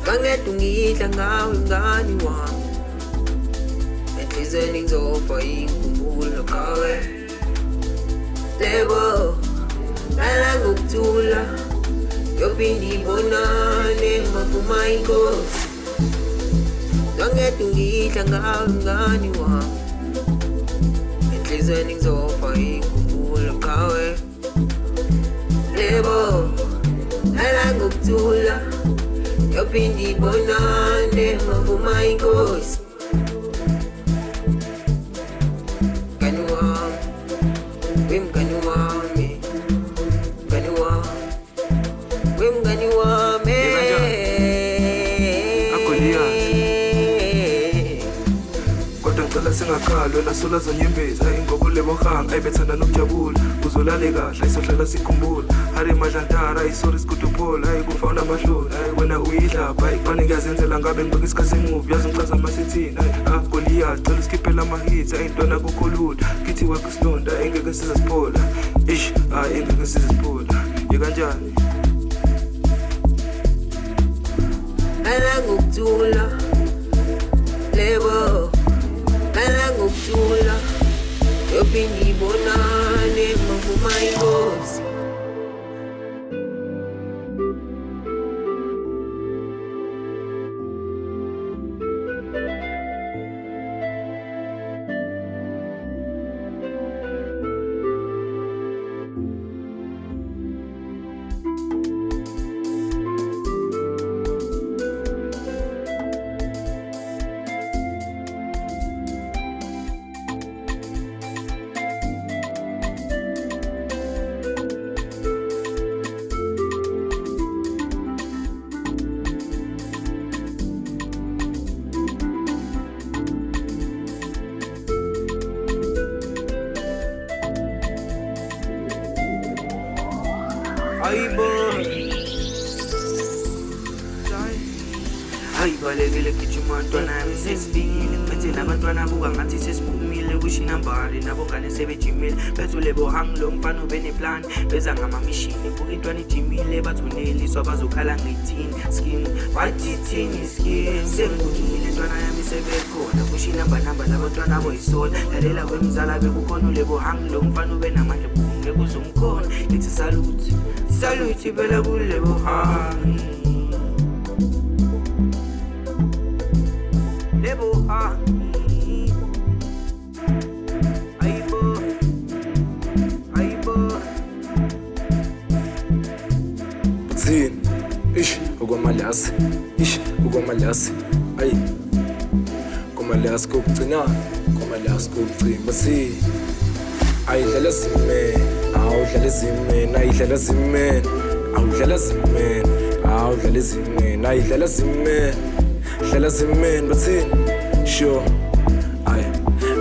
Bangedungidla ngawe mngani wami, enhlizweni ngizofa inkumbulo kawe. Lebo lala ngokuthula, yophinda ibonane mavuma inkosi. Bangedungidla ngawe mngani wami, enhlizweni ngizofa inkumbulo kawe. Lebo lala ngokuthula, yophinda ibonane mavuma inkosi. Mngani wami, wemngani wami, mngani wami, wemngani wami. Kodwa singakhali wena sola zonyembeza ingobule bohanga ayibethanda nokujabula uzolale kahle ayisohlala sikhumbula hari madlantara ayisori sikutuphola ayikufa unamahlula wena uyidlapha ayikufane ngiyazenzela ngabe ngibeka isikhathi emuvi yazi ngichaza amasithini Goliath cela usikhiphela amahitsi ayintwana kukho lula kithi wakho isilonda engeke sizasiphola engeke sizasiphola yekanjani lala ngokuthula lebo lala ngokuthula yophinda ibonane mavuma inkosi. Ayibalekele gijima ntwana yami sesifikile kuphethe nabantwana buka ngathi sesiphumile kushinambari nabo ngane sebejimile bethule bohanglo mfana ubeneplan beza ngamamishini buka intwana ijimile bathuneliswa bazokhala ngethini skin bathithini skin sengikuthumile ntwana yami sebekhona kushinamba labantwana boyisola lalela kwemzala bekukhona ulebo hanglo mfana ubenamandla bunge kuzumkhona lithi salute phela kulebo hangi lebo hangi ayibo zini ukomalasi ayi komalasi kokugcina basi ayidlala zimene awudlala zimene ayidlala zimene awudlala zimene awudlala zimene ayidlala zimene dlala zimene bathini sure ayi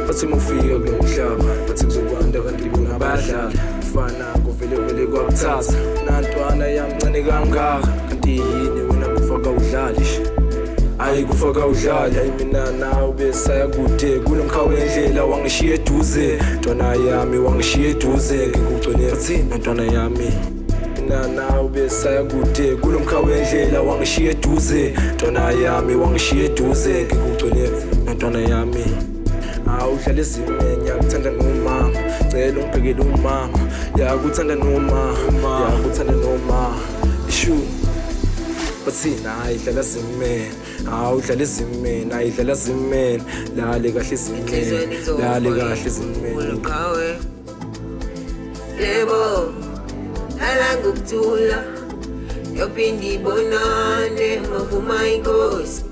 bathi mufika kulo mhlaba bathi kuzokwanda kanti kunabadlala ufana kuvele kwakuthatha nantwana yamncane kangaka kanti yini wena kufaka udlali ayi kufaka udlali ayi mina nawe besaya kude kulomkhawu endlela wangishiya eduze ntwana yami wangishiya eduze ngikugcine bathini ntwana yami nawe besaya kude kulomkhawu endlela wangishiya eduze ntwana yami wangishiya eduze ngikugcine ntwana yami awudlala ezimene yakuthanda nomama cela ungibhekele umama yakuthanda nomama ishu bathina ayidlala zimene awudlala ezimene ayidlala zimene lale kahle zimene lebo lala ngokuthula yophinda ibonane mavuma inkosi.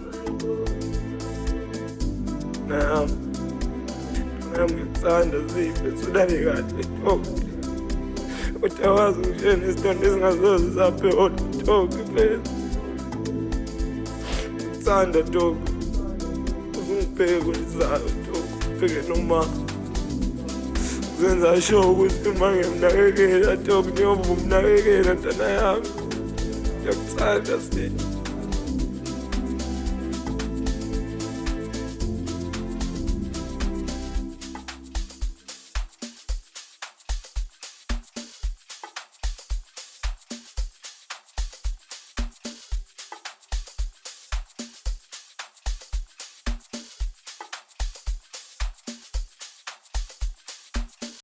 Ngikuthanda Zipho sudale kahle utawazi ngishene isitonto esingazoze saphe otoki phela ngikuthanda toki uzungibheke kulizayo toki abheke noma zenza sure ukuthi uma ngimnakekela dog ngiyoba umnakekela ntana yami. Ngiyakuthanda sisi.